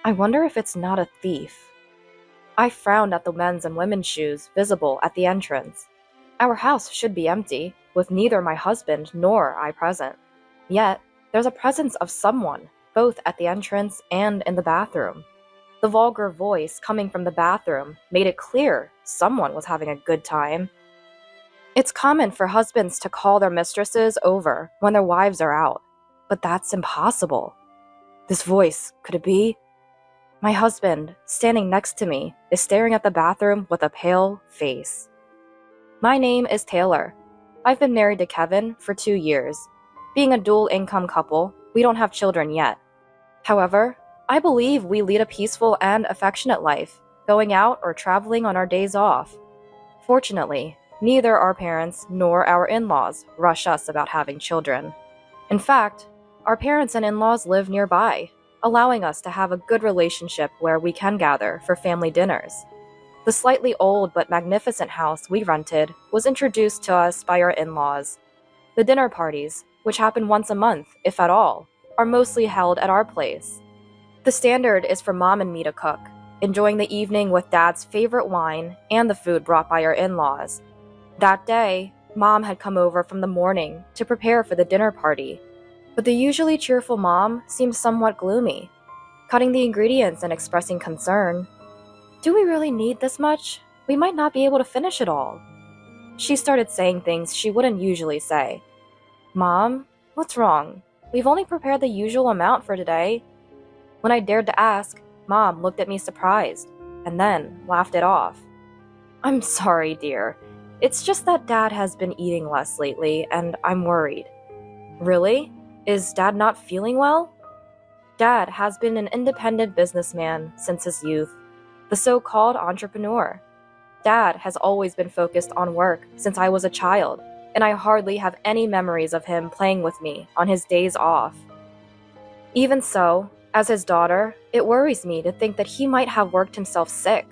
I wonder if it's not a thief. I frowned at the men's and women's shoes visible at the entrance. Our house should be empty, with neither my husband nor I present. Yet, there's a presence of someone, both at the entrance and in the bathroom. The vulgar voice coming from the bathroom made it clear someone was having a good time. It's common for husbands to call their mistresses over when their wives are out, but that's impossible. This voice, could it be? My husband, standing next to me, is staring at the bathroom with a pale face. My name is Taylor. I've been married to Kevin for 2 years. Being a dual-income couple, we don't have children yet. However, I believe we lead a peaceful and affectionate life, going out or traveling on our days off. Fortunately, neither our parents nor our in-laws rush us about having children. In fact, our parents and in-laws live nearby, allowing us to have a good relationship where we can gather for family dinners. The slightly old but magnificent house we rented was introduced to us by our in-laws. The dinner parties, which happen once a month, if at all, are mostly held at our place. The standard is for Mom and me to cook, enjoying the evening with Dad's favorite wine and the food brought by our in-laws. That day, Mom had come over from the morning to prepare for the dinner party, but the usually cheerful Mom seemed somewhat gloomy, cutting the ingredients and expressing concern. "Do we really need this much? We might not be able to finish it all." She started saying things she wouldn't usually say. "Mom, what's wrong? We've only prepared the usual amount for today." When I dared to ask, Mom looked at me surprised, and then laughed it off. "I'm sorry, dear. It's just that Dad has been eating less lately, and I'm worried." "Really? Is Dad not feeling well?" Dad has been an independent businessman since his youth, the so-called entrepreneur. Dad has always been focused on work since I was a child, and I hardly have any memories of him playing with me on his days off. Even so, as his daughter, it worries me to think that he might have worked himself sick.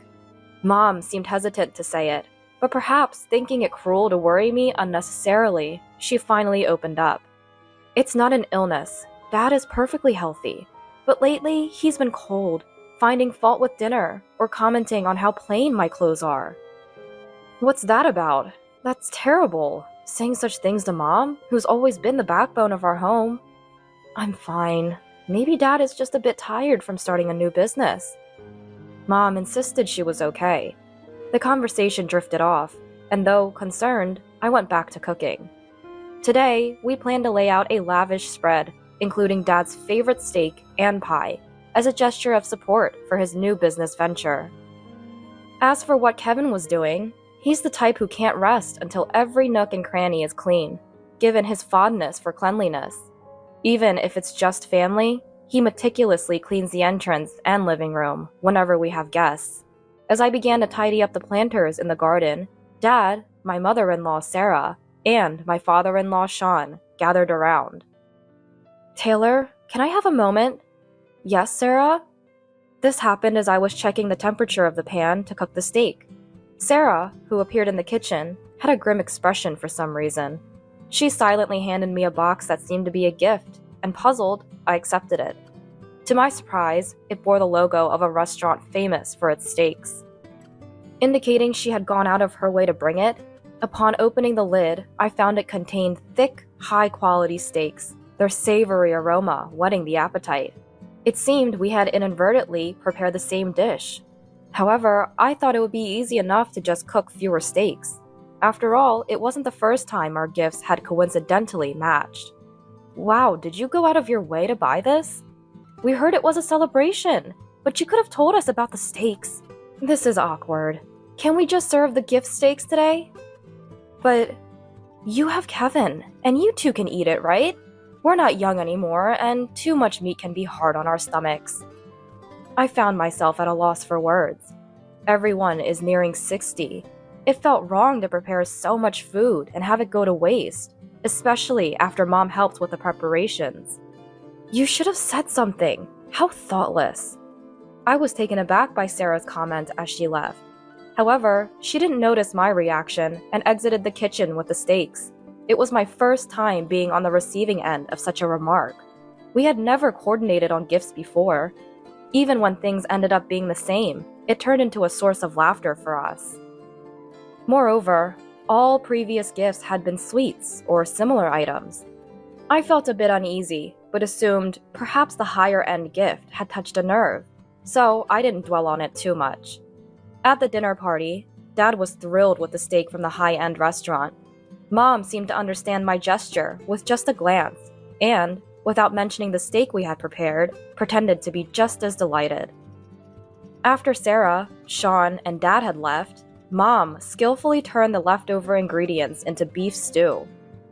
Mom seemed hesitant to say it, but perhaps thinking it cruel to worry me unnecessarily, she finally opened up. "It's not an illness. Dad is perfectly healthy. But lately, he's been cold, finding fault with dinner, or commenting on how plain my clothes are." "What's that about? That's terrible, saying such things to Mom, who's always been the backbone of our home." "I'm fine. Maybe Dad is just a bit tired from starting a new business." Mom insisted she was okay. The conversation drifted off, and though concerned, I went back to cooking. Today, we plan to lay out a lavish spread, including Dad's favorite steak and pie, as a gesture of support for his new business venture. As for what Kevin was doing, he's the type who can't rest until every nook and cranny is clean, given his fondness for cleanliness. Even if it's just family, he meticulously cleans the entrance and living room whenever we have guests. As I began to tidy up the planters in the garden, Dad, my mother-in-law Sarah, and my father-in-law Sean gathered around. "Taylor, can I have a moment?" "Yes, Sarah?" This happened as I was checking the temperature of the pan to cook the steak. Sarah, who appeared in the kitchen, had a grim expression for some reason. She silently handed me a box that seemed to be a gift, and puzzled, I accepted it. To my surprise, it bore the logo of a restaurant famous for its steaks. Indicating she had gone out of her way to bring it, upon opening the lid, I found it contained thick, high-quality steaks, their savory aroma whetting the appetite. It seemed we had inadvertently prepared the same dish. However, I thought it would be easy enough to just cook fewer steaks. After all, it wasn't the first time our gifts had coincidentally matched. "Wow, did you go out of your way to buy this? We heard it was a celebration, but you could have told us about the steaks. This is awkward. Can we just serve the gift steaks today?" "But you have Kevin, and you two can eat it, right? We're not young anymore, and too much meat can be hard on our stomachs." I found myself at a loss for words. Everyone is nearing 60. It felt wrong to prepare so much food and have it go to waste, especially after Mom helped with the preparations. "You should have said something. How thoughtless." I was taken aback by Sarah's comment as she left. However, she didn't notice my reaction and exited the kitchen with the steaks. It was my first time being on the receiving end of such a remark. We had never coordinated on gifts before. Even when things ended up being the same, it turned into a source of laughter for us. Moreover, all previous gifts had been sweets or similar items. I felt a bit uneasy, but assumed perhaps the higher-end gift had touched a nerve, so I didn't dwell on it too much. At the dinner party, Dad was thrilled with the steak from the high-end restaurant. Mom seemed to understand my gesture with just a glance, and, without mentioning the steak we had prepared, pretended to be just as delighted. After Sarah, Sean, and Dad had left, Mom skillfully turned the leftover ingredients into beef stew,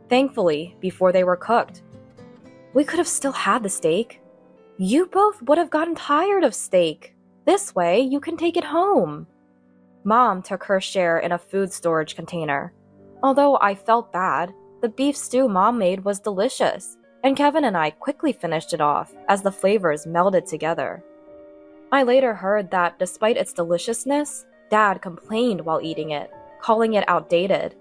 thankfully before they were cooked. We could have still had the steak. You both would have gotten tired of steak. This way, you can take it home. Mom took her share in a food storage container. Although I felt bad, the beef stew Mom made was delicious, and Kevin and I quickly finished it off as the flavors melded together. I later heard that despite its deliciousness, Dad complained while eating it, calling it outdated.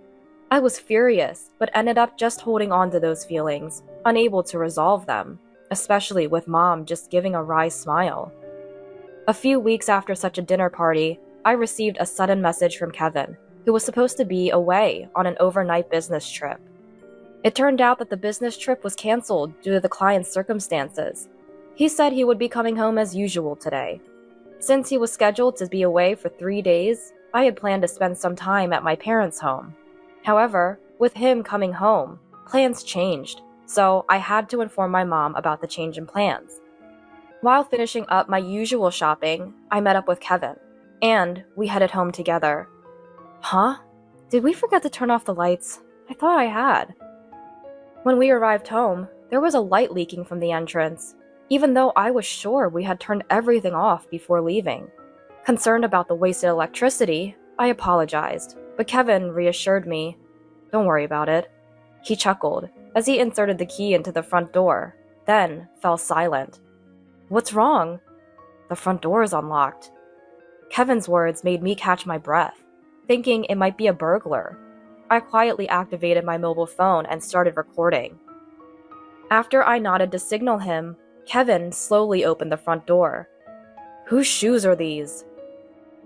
I was furious, but ended up just holding on to those feelings, unable to resolve them, especially with Mom just giving a wry smile. A few weeks after such a dinner party, I received a sudden message from Kevin, who was supposed to be away on an overnight business trip. It turned out that the business trip was canceled due to the client's circumstances. He said he would be coming home as usual today. Since he was scheduled to be away for 3 days, I had planned to spend some time at my parents' home. However, with him coming home, plans changed, so I had to inform my mom about the change in plans. While finishing up my usual shopping, I met up with Kevin, and we headed home together. Huh? Did we forget to turn off the lights? I thought I had. When we arrived home, there was a light leaking from the entrance, even though I was sure we had turned everything off before leaving. Concerned about the wasted electricity, I apologized, but Kevin reassured me. Don't worry about it. He chuckled as he inserted the key into the front door, then fell silent. What's wrong? The front door is unlocked. Kevin's words made me catch my breath, thinking it might be a burglar. I quietly activated my mobile phone and started recording. After I nodded to signal him, Kevin slowly opened the front door. Whose shoes are these?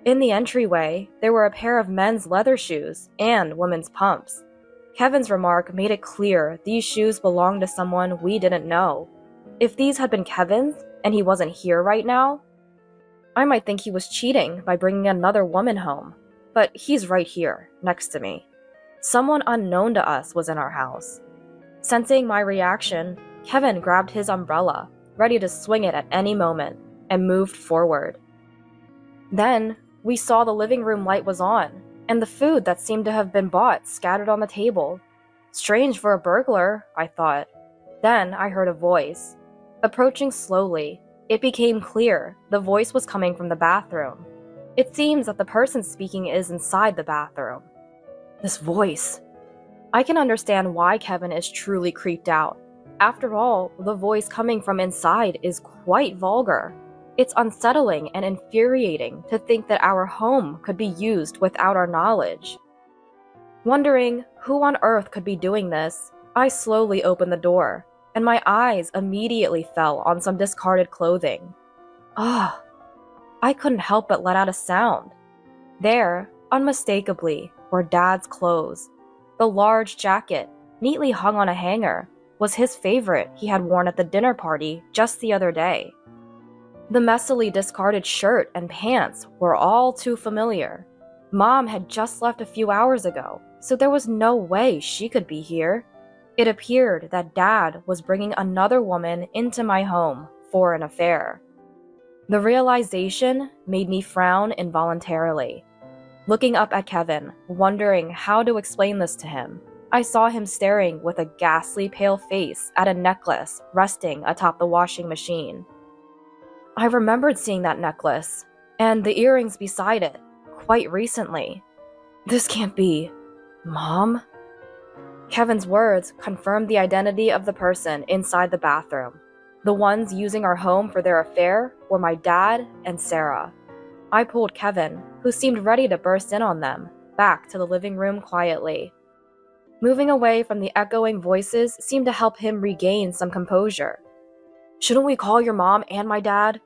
In the entryway, there were a pair of men's leather shoes and women's pumps. Kevin's remark made it clear these shoes belonged to someone we didn't know. If these had been Kevin's, and he wasn't here right now, I might think he was cheating by bringing another woman home. But he's right here, next to me. Someone unknown to us was in our house. Sensing my reaction, Kevin grabbed his umbrella, ready to swing it at any moment, and moved forward. Then, we saw the living room light was on, and the food that seemed to have been bought scattered on the table. Strange for a burglar, I thought. Then I heard a voice. Approaching slowly, it became clear the voice was coming from the bathroom. It seems that the person speaking is inside the bathroom. This voice. I can understand why Kevin is truly creeped out. After all, the voice coming from inside is quite vulgar. It's unsettling and infuriating to think that our home could be used without our knowledge. Wondering who on earth could be doing this, I slowly opened the door, and my eyes immediately fell on some discarded clothing. Ah! I couldn't help but let out a sound. There, unmistakably, were Dad's clothes. The large jacket, neatly hung on a hanger, was his favorite he had worn at the dinner party just the other day. The messily discarded shirt and pants were all too familiar. Mom had just left a few hours ago, so there was no way she could be here. It appeared that Dad was bringing another woman into my home for an affair. The realization made me frown involuntarily. Looking up at Kevin, wondering how to explain this to him, I saw him staring with a ghastly pale face at a necklace resting atop the washing machine. I remembered seeing that necklace, and the earrings beside it, quite recently. This can't be... Mom? Kevin's words confirmed the identity of the person inside the bathroom. The ones using our home for their affair were my dad and Sarah. I pulled Kevin, who seemed ready to burst in on them, back to the living room quietly. Moving away from the echoing voices seemed to help him regain some composure. Shouldn't we call your mom and my dad?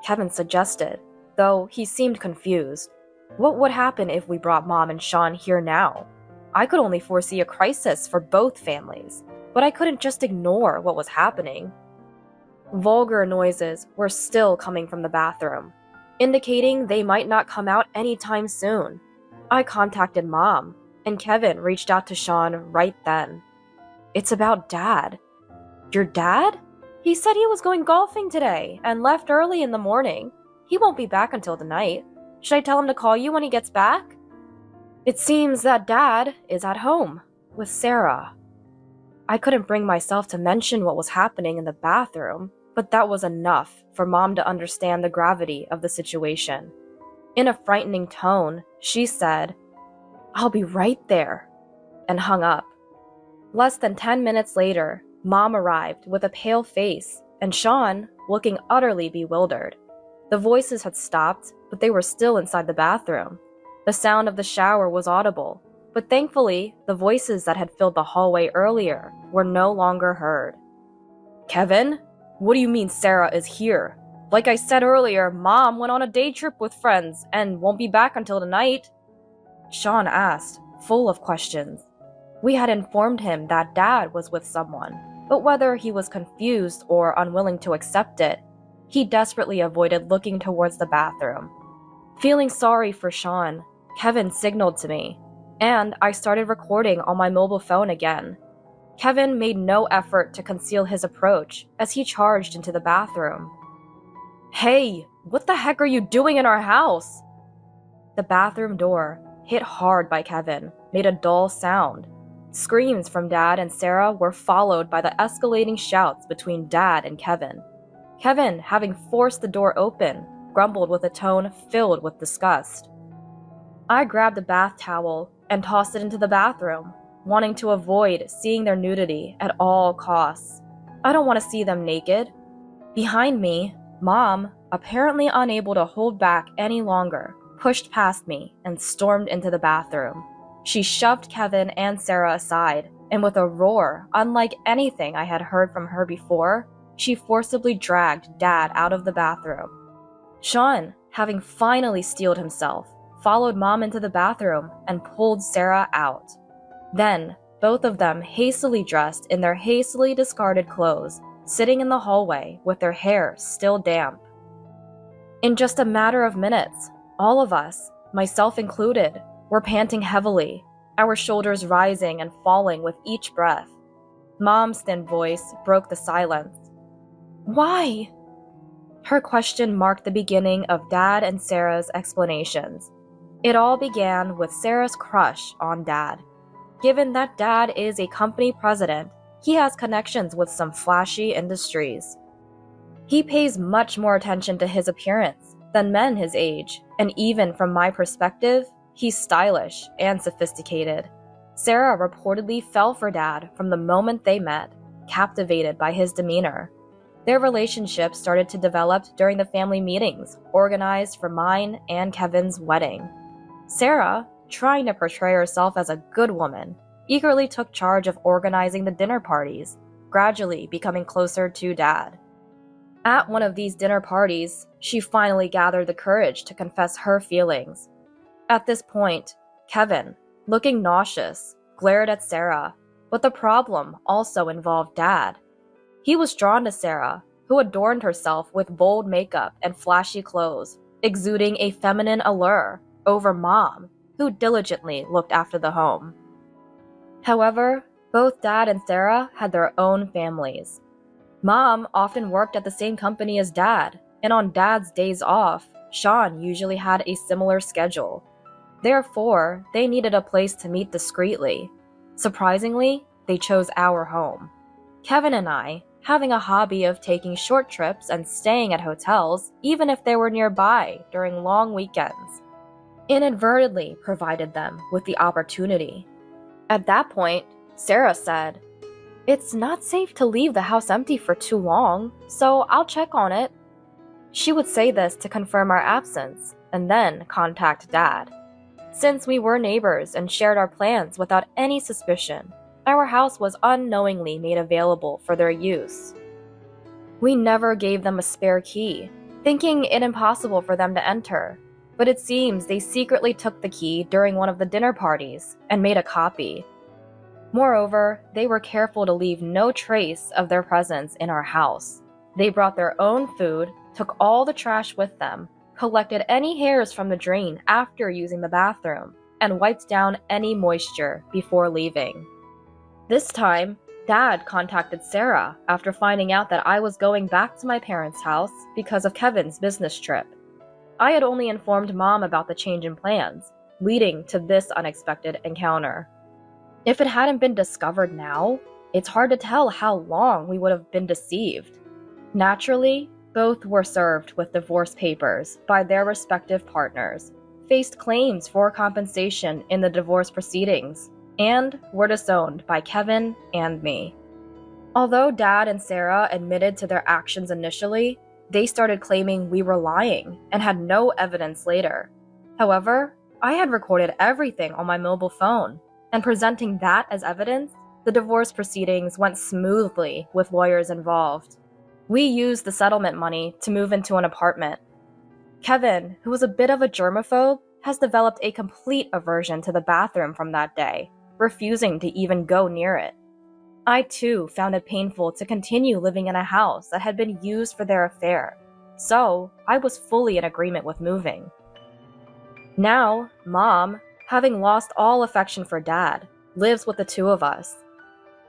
Kevin suggested, though he seemed confused. What would happen if we brought Mom and Sean here now? I could only foresee a crisis for both families, but I couldn't just ignore what was happening. Vulgar noises were still coming from the bathroom, indicating they might not come out anytime soon. I contacted Mom, and Kevin reached out to Sean right then. It's about Dad. Your dad? He said he was going golfing today and left early in the morning. He won't be back until the night. Should I tell him to call you when he gets back? It seems that Dad is at home with Sarah. I couldn't bring myself to mention what was happening in the bathroom, but that was enough for Mom to understand the gravity of the situation. In a frightening tone, she said, "I'll be right there," and hung up. Less than 10 minutes later, Mom arrived with a pale face, and Sean looking utterly bewildered. The voices had stopped, but they were still inside the bathroom. The sound of the shower was audible, but thankfully, the voices that had filled the hallway earlier were no longer heard. "Kevin? What do you mean Sarah is here? Like I said earlier, Mom went on a day trip with friends and won't be back until tonight," Sean asked, full of questions. We had informed him that Dad was with someone, but whether he was confused or unwilling to accept it, he desperately avoided looking towards the bathroom. Feeling sorry for Sean, Kevin signaled to me, and I started recording on my mobile phone again. Kevin made no effort to conceal his approach as he charged into the bathroom. "Hey, what the heck are you doing in our house?" The bathroom door, hit hard by Kevin, made a dull sound. Screams from Dad and Sarah were followed by the escalating shouts between Dad and Kevin. Kevin, having forced the door open, grumbled with a tone filled with disgust. I grabbed a bath towel and tossed it into the bathroom, wanting to avoid seeing their nudity at all costs. I don't want to see them naked. Behind me, Mom, apparently unable to hold back any longer, pushed past me and stormed into the bathroom. She shoved Kevin and Sarah aside, and with a roar unlike anything I had heard from her before, she forcibly dragged Dad out of the bathroom. Sean, having finally steeled himself, followed Mom into the bathroom and pulled Sarah out. Then, both of them hastily dressed in their hastily discarded clothes, sitting in the hallway with their hair still damp. In just a matter of minutes, all of us, myself included, were panting heavily, our shoulders rising and falling with each breath. Mom's thin voice broke the silence. "Why?" Her question marked the beginning of Dad and Sarah's explanations. It all began with Sarah's crush on Dad. Given that Dad is a company president, he has connections with some flashy industries. He pays much more attention to his appearance than men his age, and even from my perspective, he's stylish and sophisticated. Sarah reportedly fell for Dad from the moment they met, captivated by his demeanor. Their relationship started to develop during the family meetings organized for mine and Kevin's wedding. Sarah, trying to portray herself as a good woman, eagerly took charge of organizing the dinner parties, gradually becoming closer to Dad. At one of these dinner parties, she finally gathered the courage to confess her feelings. At this point, Kevin, looking nauseous, glared at Sarah, but the problem also involved Dad. He was drawn to Sarah, who adorned herself with bold makeup and flashy clothes, exuding a feminine allure, over Mom, who diligently looked after the home. However, both Dad and Sarah had their own families. Mom often worked at the same company as Dad, and on Dad's days off, Sean usually had a similar schedule. Therefore, they needed a place to meet discreetly. Surprisingly, they chose our home. Kevin and I, having a hobby of taking short trips and staying at hotels, even if they were nearby during long weekends, inadvertently provided them with the opportunity. At that point, Sarah said, "It's not safe to leave the house empty for too long, so I'll check on it." She would say this to confirm our absence, and then contact Dad. Since we were neighbors and shared our plans without any suspicion, our house was unknowingly made available for their use. We never gave them a spare key. thinking it impossible for them to enter. But it seems they secretly took the key during one of the dinner parties and made a copy. Moreover, they were careful to leave no trace of their presence in our house. They brought their own food, took all the trash with them, collected any hairs from the drain after using the bathroom, and wiped down any moisture before leaving. This time, Dad contacted Sarah after finding out that I was going back to my parents' house because of Kevin's business trip. I had only informed Mom about the change in plans, leading to this unexpected encounter. If it hadn't been discovered now, it's hard to tell how long we would have been deceived. Naturally, both were served with divorce papers by their respective partners, faced claims for compensation in the divorce proceedings, and were disowned by Kevin and me. Although Dad and Sarah admitted to their actions initially, they started claiming we were lying and had no evidence later. However, I had recorded everything on my mobile phone, and presenting that as evidence, the divorce proceedings went smoothly with lawyers involved. We used the settlement money to move into an apartment. Kevin, who was a bit of a germaphobe, has developed a complete aversion to the bathroom from that day, refusing to even go near it. I too found it painful to continue living in a house that had been used for their affair, so I was fully in agreement with moving. Now, Mom, having lost all affection for Dad, lives with the two of us.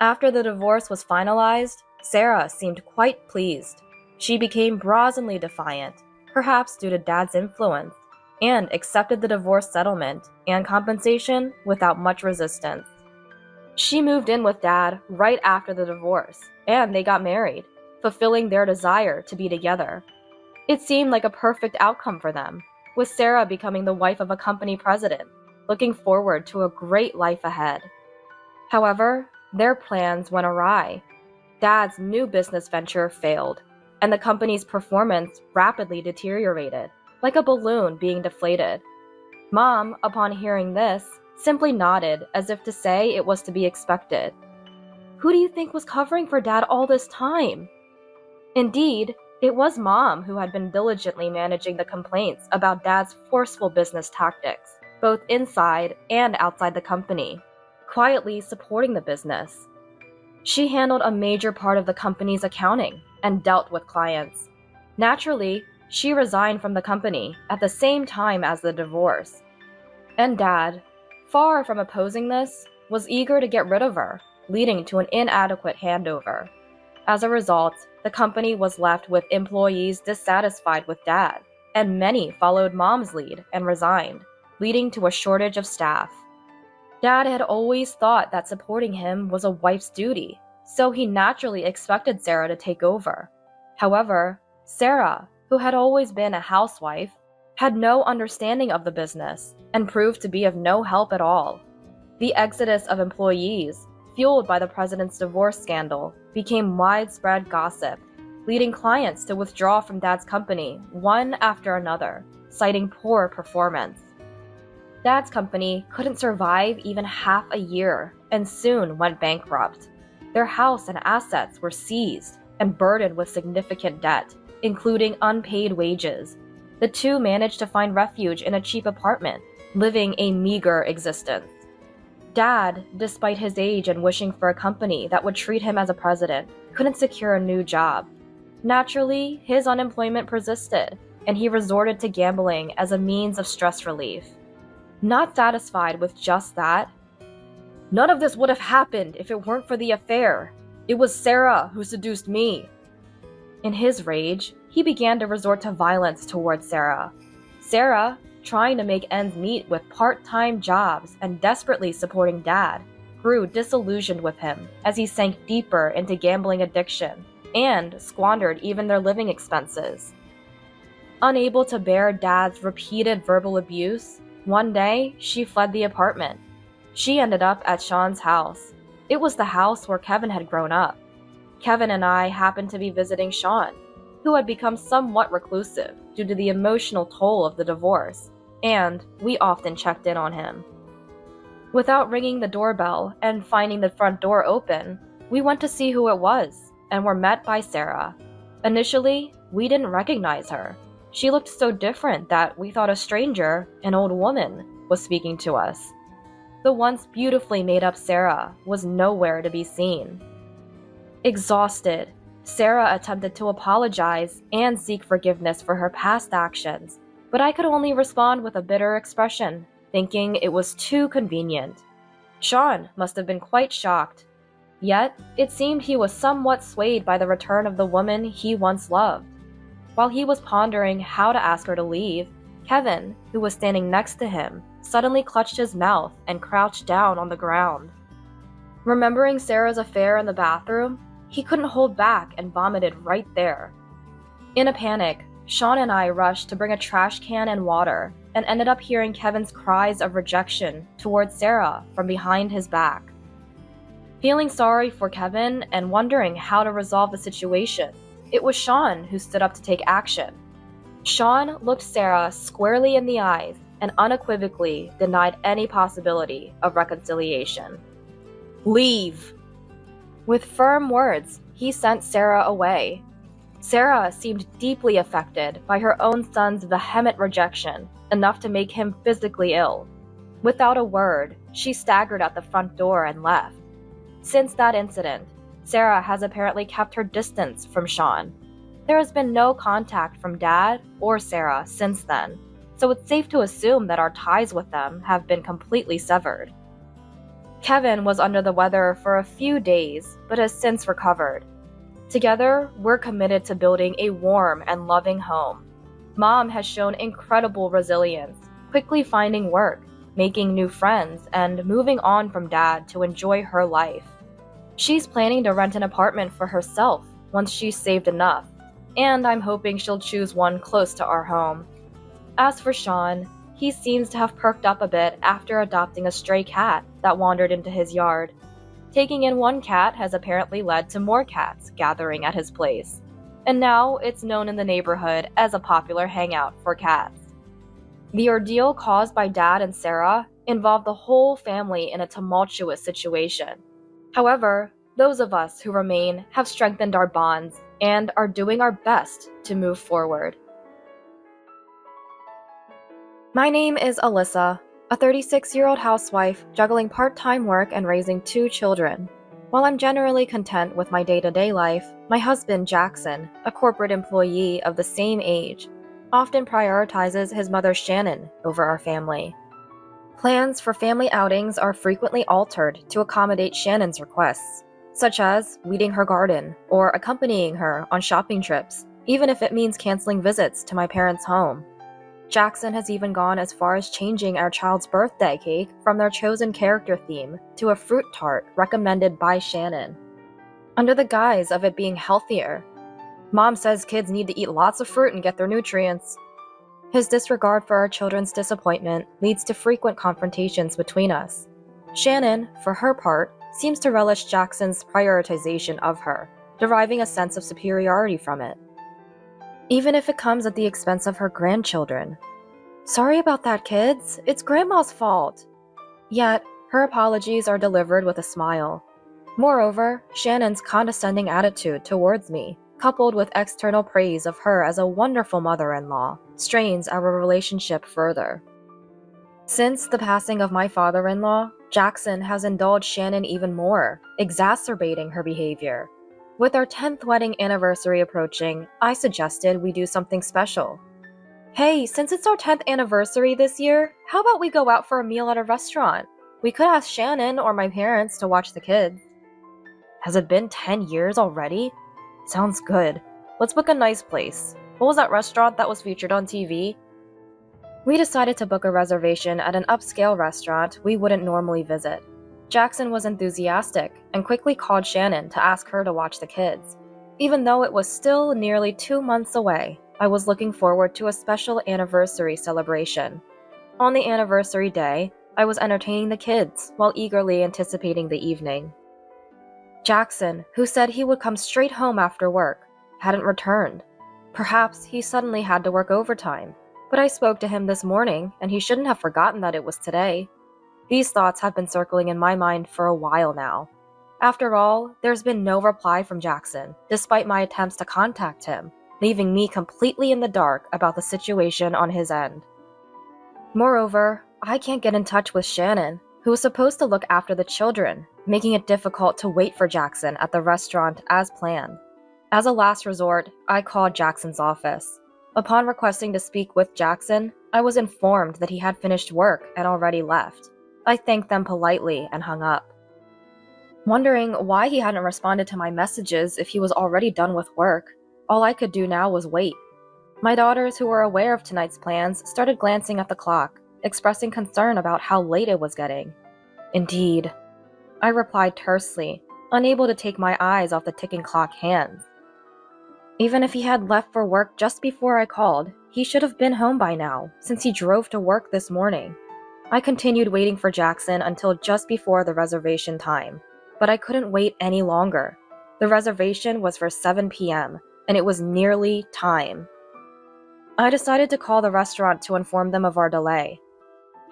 After the divorce was finalized, Sarah seemed quite pleased. She became brazenly defiant, perhaps due to Dad's influence, and accepted the divorce settlement and compensation without much resistance. She moved in with Dad right after the divorce, and they got married, fulfilling their desire to be together. It seemed like a perfect outcome for them, with Sarah becoming the wife of a company president, looking forward to a great life ahead. However, their plans went awry. Dad's new business venture failed, and the company's performance rapidly deteriorated, like a balloon being deflated. Mom, upon hearing this, simply nodded as if to say it was to be expected. Who do you think was covering for Dad all this time? Indeed, it was Mom who had been diligently managing the complaints about Dad's forceful business tactics, both inside and outside the company, quietly supporting the business. She handled a major part of the company's accounting and dealt with clients. Naturally, she resigned from the company at the same time as the divorce. And Dad, far from opposing this, was eager to get rid of her, leading to an inadequate handover. As a result, the company was left with employees dissatisfied with Dad, and many followed Mom's lead and resigned, leading to a shortage of staff. Dad had always thought that supporting him was a wife's duty, so he naturally expected Sarah to take over. However, Sarah, who had always been a housewife, had no understanding of the business and proved to be of no help at all. The exodus of employees, fueled by the president's divorce scandal, became widespread gossip, leading clients to withdraw from Dad's company one after another, citing poor performance. Dad's company couldn't survive even half a year and soon went bankrupt. Their house and assets were seized and burdened with significant debt, including unpaid wages. The two managed to find refuge in a cheap apartment, living a meager existence. Dad, despite his age and wishing for a company that would treat him as a president, couldn't secure a new job. Naturally, his unemployment persisted, and he resorted to gambling as a means of stress relief. Not satisfied with just that, "None of this would have happened if it weren't for the affair. It was Sarah who seduced me." In his rage, he began to resort to violence towards Sarah. Sarah, trying to make ends meet with part-time jobs and desperately supporting Dad, grew disillusioned with him as he sank deeper into gambling addiction and squandered even their living expenses. Unable to bear Dad's repeated verbal abuse, one day she fled the apartment. She ended up at Sean's house. It was the house where Kevin had grown up. Kevin and I happened to be visiting Sean, who had become somewhat reclusive due to the emotional toll of the divorce, and we often checked in on him. Without ringing the doorbell and finding the front door open, we went to see who it was and were met by Sarah. Initially, we didn't recognize her. She looked so different that we thought a stranger, an old woman, was speaking to us. The once beautifully made-up Sarah was nowhere to be seen. Exhausted, Sarah attempted to apologize and seek forgiveness for her past actions, but I could only respond with a bitter expression, thinking it was too convenient. Sean must have been quite shocked. Yet, it seemed he was somewhat swayed by the return of the woman he once loved. While he was pondering how to ask her to leave, Kevin, who was standing next to him, suddenly clutched his mouth and crouched down on the ground. Remembering Sarah's affair in the bathroom, he couldn't hold back and vomited right there. In a panic, Sean and I rushed to bring a trash can and water, and ended up hearing Kevin's cries of rejection towards Sarah from behind his back. Feeling sorry for Kevin and wondering how to resolve the situation, it was Sean who stood up to take action. Sean looked Sarah squarely in the eyes and unequivocally denied any possibility of reconciliation. "Leave!" With firm words, he sent Sarah away. Sarah seemed deeply affected by her own son's vehement rejection, enough to make him physically ill. Without a word, she staggered out the front door and left. Since that incident, Sarah has apparently kept her distance from Sean. There has been no contact from Dad or Sarah since then, so it's safe to assume that our ties with them have been completely severed. Kevin was under the weather for a few days, but has since recovered. Together, we're committed to building a warm and loving home. Mom has shown incredible resilience, quickly finding work, making new friends, and moving on from Dad to enjoy her life. She's planning to rent an apartment for herself once she's saved enough, and I'm hoping she'll choose one close to our home. As for Sean, he seems to have perked up a bit after adopting a stray cat that wandered into his yard. Taking in one cat has apparently led to more cats gathering at his place, and now it's known in the neighborhood as a popular hangout for cats. The ordeal caused by Dad and Sarah involved the whole family in a tumultuous situation. However, those of us who remain have strengthened our bonds and are doing our best to move forward. My name is Alyssa, a 36-year-old housewife juggling part-time work and raising 2 children. While I'm generally content with my day-to-day life, my husband Jackson, a corporate employee of the same age, often prioritizes his mother Shannon over our family. Plans for family outings are frequently altered to accommodate Shannon's requests, such as weeding her garden or accompanying her on shopping trips, even if it means canceling visits to my parents' home. Jackson has even gone as far as changing our child's birthday cake from their chosen character theme to a fruit tart recommended by Shannon, under the guise of it being healthier. Mom says kids need to eat lots of fruit and get their nutrients. His disregard for our children's disappointment leads to frequent confrontations between us. Shannon, for her part, seems to relish Jackson's prioritization of her, deriving a sense of superiority from it, even if it comes at the expense of her grandchildren. "Sorry about that, kids. It's Grandma's fault." Yet, her apologies are delivered with a smile. Moreover, Shannon's condescending attitude towards me, coupled with external praise of her as a wonderful mother-in-law, strains our relationship further. Since the passing of my father-in-law, Jackson has indulged Shannon even more, exacerbating her behavior. With our 10th wedding anniversary approaching, I suggested we do something special. "Hey, since it's our 10th anniversary this year, how about we go out for a meal at a restaurant? We could ask Shannon or my parents to watch the kids." Has it been 10 years already? Sounds good. Let's book a nice place. What was that restaurant that was featured on TV? We decided to book a reservation at an upscale restaurant we wouldn't normally visit. Jackson was enthusiastic and quickly called Shannon to ask her to watch the kids. Even though it was still nearly 2 months away, I was looking forward to a special anniversary celebration. On the anniversary day, I was entertaining the kids while eagerly anticipating the evening. Jackson, who said he would come straight home after work, hadn't returned. Perhaps he suddenly had to work overtime, but I spoke to him this morning and he shouldn't have forgotten that it was today. These thoughts have been circling in my mind for a while now. After all, there's been no reply from Jackson, despite my attempts to contact him, leaving me completely in the dark about the situation on his end. Moreover, I can't get in touch with Shannon, who was supposed to look after the children, making it difficult to wait for Jackson at the restaurant as planned. As a last resort, I called Jackson's office. Upon requesting to speak with Jackson, I was informed that he had finished work and already left. I thanked them politely and hung up. Wondering why he hadn't responded to my messages if he was already done with work, all I could do now was wait. My daughters, who were aware of tonight's plans, started glancing at the clock, expressing concern about how late it was getting. Indeed, I replied tersely, unable to take my eyes off the ticking clock hands. Even if he had left for work just before I called, he should have been home by now, since he drove to work this morning. I continued waiting for Jackson until just before the reservation time, but I couldn't wait any longer. The reservation was for 7 p.m., and it was nearly time. I decided to call the restaurant to inform them of our delay.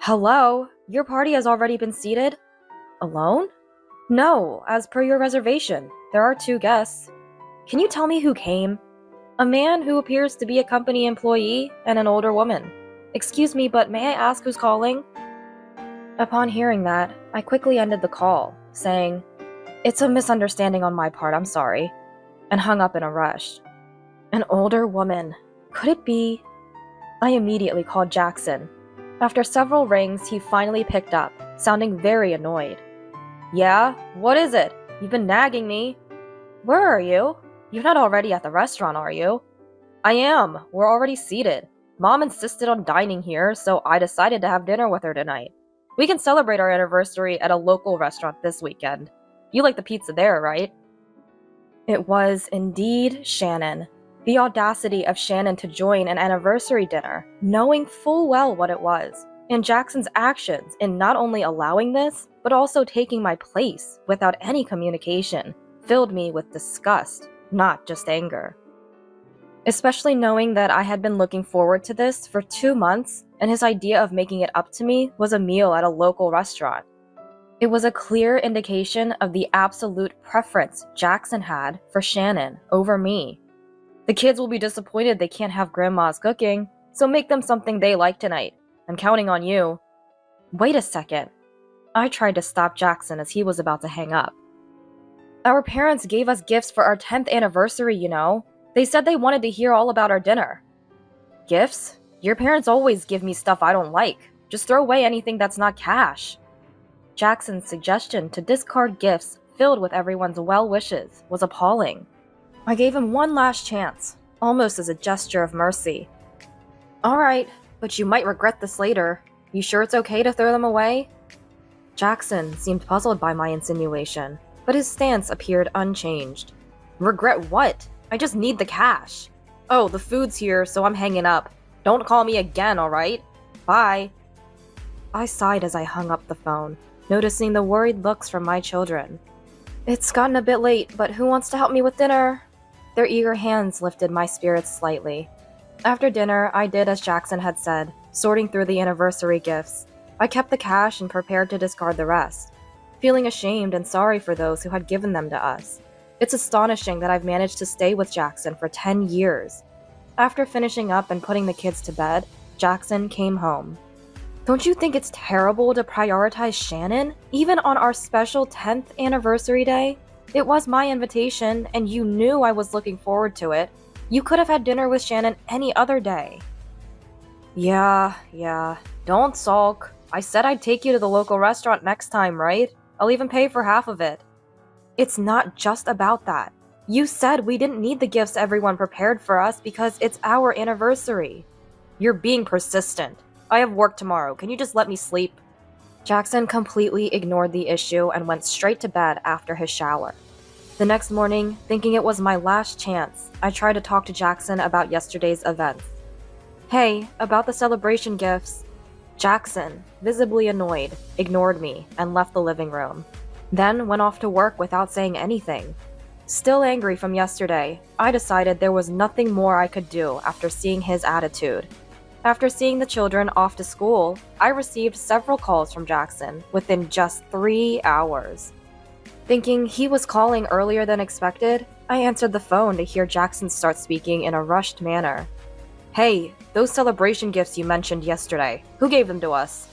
Hello? Your party has already been seated? Alone? No, as per your reservation. There are 2 guests. Can you tell me who came? A man who appears to be a company employee and an older woman. Excuse me, but may I ask who's calling? Upon hearing that, I quickly ended the call, saying, "It's a misunderstanding on my part, I'm sorry," and hung up in a rush. An older woman. Could it be? I immediately called Jackson. After several rings, he finally picked up, sounding very annoyed. Yeah? What is it? You've been nagging me. Where are you? You're not already at the restaurant, are you? I am. We're already seated. Mom insisted on dining here, so I decided to have dinner with her tonight. We can celebrate our anniversary at a local restaurant this weekend. You like the pizza there, right? It was indeed Shannon. The audacity of Shannon to join an anniversary dinner, knowing full well what it was, and Jackson's actions in not only allowing this, but also taking my place without any communication, filled me with disgust, not just anger. Especially knowing that I had been looking forward to this for 2 months, and his idea of making it up to me was a meal at a local restaurant. It was a clear indication of the absolute preference Jackson had for Shannon over me. The kids will be disappointed they can't have Grandma's cooking, so make them something they like tonight. I'm counting on you. Wait a second. I tried to stop Jackson as he was about to hang up. Our parents gave us gifts for our 10th anniversary, you know. They said they wanted to hear all about our dinner. Gifts? Your parents always give me stuff I don't like. Just throw away anything that's not cash. Jackson's suggestion to discard gifts filled with everyone's well wishes was appalling. I gave him one last chance, almost as a gesture of mercy. Alright, but you might regret this later. You sure it's okay to throw them away? Jackson seemed puzzled by my insinuation, but his stance appeared unchanged. Regret what? I just need the cash. Oh, the food's here, so I'm hanging up. Don't call me again, alright? Bye. I sighed as I hung up the phone, noticing the worried looks from my children. It's gotten a bit late, but who wants to help me with dinner? Their eager hands lifted my spirits slightly. After dinner, I did as Jackson had said, sorting through the anniversary gifts. I kept the cash and prepared to discard the rest, feeling ashamed and sorry for those who had given them to us. It's astonishing that I've managed to stay with Jackson for 10 years. After finishing up and putting the kids to bed, Jackson came home. Don't you think it's terrible to prioritize Shannon, even on our special 10th anniversary day? It was my invitation, and you knew I was looking forward to it. You could have had dinner with Shannon any other day. Yeah, don't sulk. I said I'd take you to the local restaurant next time, right? I'll even pay for half of it. It's not just about that. You said we didn't need the gifts everyone prepared for us because it's our anniversary. You're being persistent. I have work tomorrow. Can you just let me sleep? Jackson completely ignored the issue and went straight to bed after his shower. The next morning, thinking it was my last chance, I tried to talk to Jackson about yesterday's events. Hey, about the celebration gifts. Jackson, visibly annoyed, ignored me and left the living room. Then went off to work without saying anything. Still angry from yesterday, I decided there was nothing more I could do after seeing his attitude. After seeing the children off to school, I received several calls from Jackson within just 3 hours. Thinking he was calling earlier than expected, I answered the phone to hear Jackson start speaking in a rushed manner. Hey, those celebration gifts you mentioned yesterday, who gave them to us?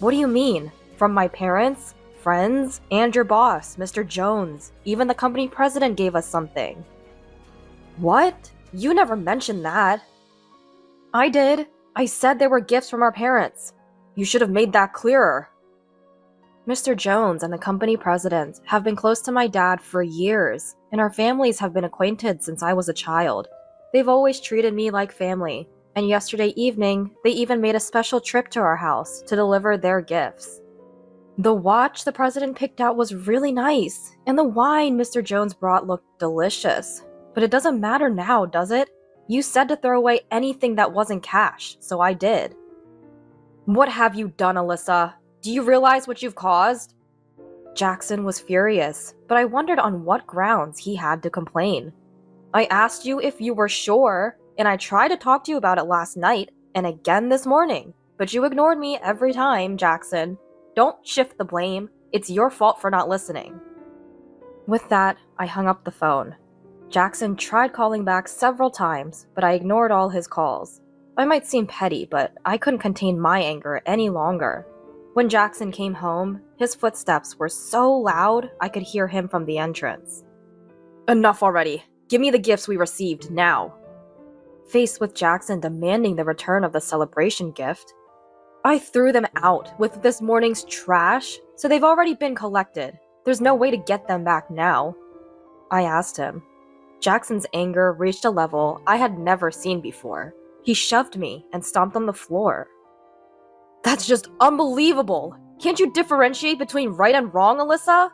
What do you mean? From my parents, friends, and your boss, Mr. Jones. Even the company president gave us something. What? You never mentioned that. I did. I said they were gifts from our parents. You should have made that clearer. Mr. Jones and the company president have been close to my dad for years, and our families have been acquainted since I was a child. They've always treated me like family, and yesterday evening, they even made a special trip to our house to deliver their gifts. The watch the president picked out was really nice, and the wine Mr. Jones brought looked delicious. But it doesn't matter now, does it? You said to throw away anything that wasn't cash, so I did. What have you done, Alyssa? Do you realize what you've caused? Jackson was furious, but I wondered on what grounds he had to complain. I asked you if you were sure, and I tried to talk to you about it last night and again this morning, but you ignored me every time, Jackson. Don't shift the blame. It's your fault for not listening. With that, I hung up the phone. Jackson tried calling back several times, but I ignored all his calls. I might seem petty, but I couldn't contain my anger any longer. When Jackson came home, his footsteps were so loud I could hear him from the entrance. Enough already. Give me the gifts we received now. Faced with Jackson demanding the return of the celebration gift, I threw them out with this morning's trash, so they've already been collected. There's no way to get them back now. I asked him. Jackson's anger reached a level I had never seen before. He shoved me and stomped on the floor. That's just unbelievable! Can't you differentiate between right and wrong, Alyssa?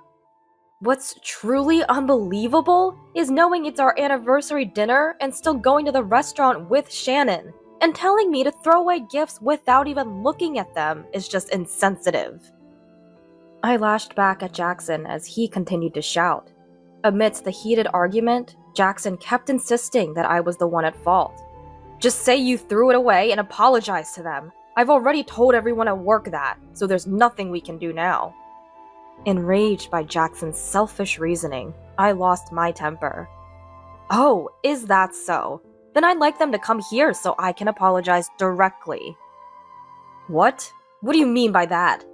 What's truly unbelievable is knowing it's our anniversary dinner and still going to the restaurant with Shannon, and telling me to throw away gifts without even looking at them is just insensitive. I lashed back at Jackson as he continued to shout. Amidst the heated argument, Jackson kept insisting that I was the one at fault. Just say you threw it away and apologize to them. I've already told everyone at work that, so there's nothing we can do now. Enraged by Jackson's selfish reasoning, I lost my temper. Oh, is that so? Then I'd like them to come here so I can apologize directly. What? What do you mean by that?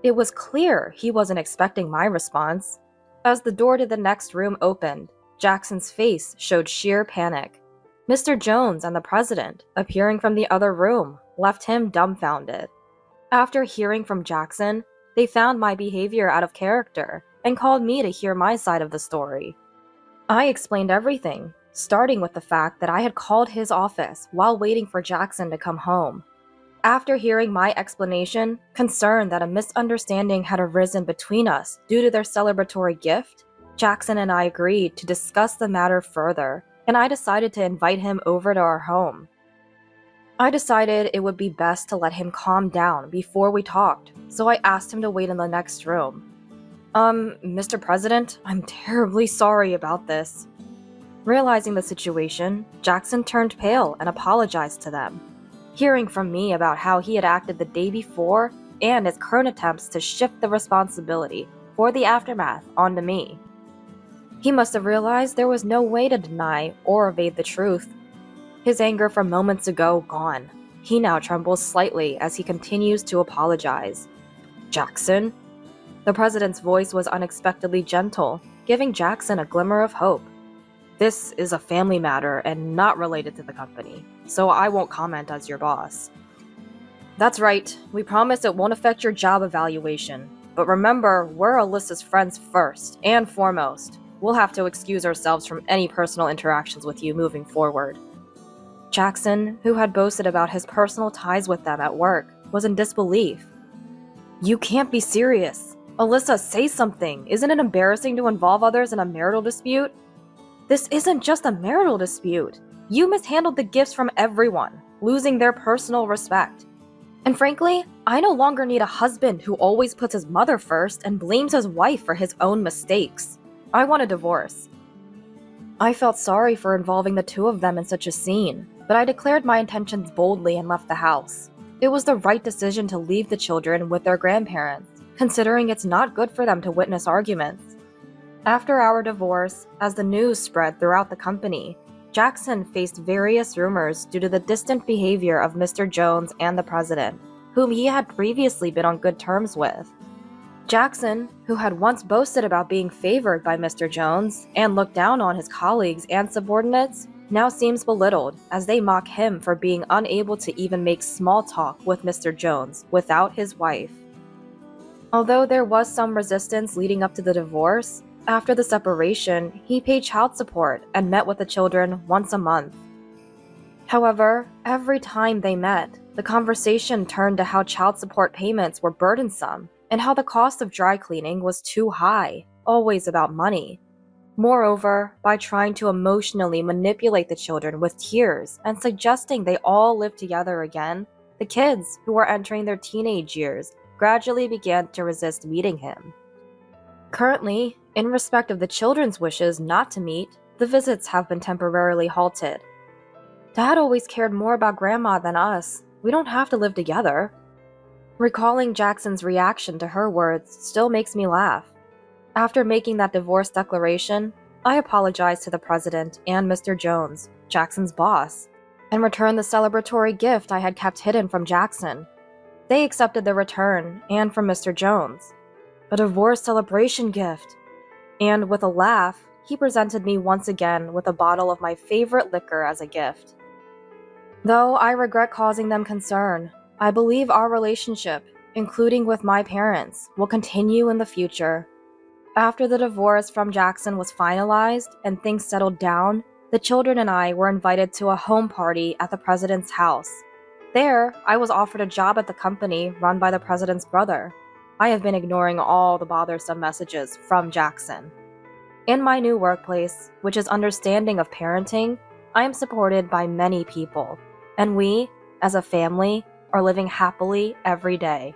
It was clear he wasn't expecting my response. As the door to the next room opened, Jackson's face showed sheer panic. Mr. Jones and the president, appearing from the other room, left him dumbfounded. After hearing from Jackson, they found my behavior out of character and called me to hear my side of the story. I explained everything, starting with the fact that I had called his office while waiting for Jackson to come home. After hearing my explanation, concerned that a misunderstanding had arisen between us due to their celebratory gift, Jackson and I agreed to discuss the matter further, and I decided to invite him over to our home. I decided it would be best to let him calm down before we talked, so I asked him to wait in the next room. Mr. President, I'm terribly sorry about this. Realizing the situation, Jackson turned pale and apologized to them. Hearing from me about how he had acted the day before and his current attempts to shift the responsibility for the aftermath onto me. He must have realized there was no way to deny or evade the truth. His anger from moments ago gone, he now trembles slightly as he continues to apologize. Jackson? The president's voice was unexpectedly gentle, giving Jackson a glimmer of hope. This is a family matter and not related to the company, so I won't comment as your boss. That's right, we promise it won't affect your job evaluation. But remember, we're Alyssa's friends first and foremost. We'll have to excuse ourselves from any personal interactions with you moving forward. Jackson, who had boasted about his personal ties with them at work, was in disbelief. You can't be serious. Alyssa, say something. Isn't it embarrassing to involve others in a marital dispute? This isn't just a marital dispute. You mishandled the gifts from everyone, losing their personal respect. And frankly, I no longer need a husband who always puts his mother first and blames his wife for his own mistakes. I want a divorce. I felt sorry for involving the two of them in such a scene, but I declared my intentions boldly and left the house. It was the right decision to leave the children with their grandparents, considering it's not good for them to witness arguments. After our divorce, as the news spread throughout the company, Jackson faced various rumors due to the distant behavior of Mr. Jones and the president, whom he had previously been on good terms with. Jackson, who had once boasted about being favored by Mr. Jones and looked down on his colleagues and subordinates, now seems belittled as they mock him for being unable to even make small talk with Mr. Jones without his wife. Although there was some resistance leading up to the divorce, after the separation, he paid child support and met with the children once a month. However, every time they met, the conversation turned to how child support payments were burdensome and how the cost of dry cleaning was too high, always about money. Moreover, by trying to emotionally manipulate the children with tears and suggesting they all live together again, the kids, who were entering their teenage years, gradually began to resist meeting him. Currently, in respect of the children's wishes not to meet, the visits have been temporarily halted. Dad always cared more about Grandma than us. We don't have to live together. Recalling Jackson's reaction to her words still makes me laugh. After making that divorce declaration, I apologized to the president and Mr. Jones, Jackson's boss, and returned the celebratory gift I had kept hidden from Jackson. They accepted the return, and from Mr. Jones. A divorce celebration gift. And with a laugh, he presented me once again with a bottle of my favorite liquor as a gift. Though I regret causing them concern, I believe our relationship, including with my parents, will continue in the future. After the divorce from Jackson was finalized and things settled down, the children and I were invited to a home party at the president's house. There, I was offered a job at the company run by the president's brother. I have been ignoring all the bothersome messages from Jackson. In my new workplace, which is understanding of parenting, I am supported by many people, and we, as a family, are living happily every day.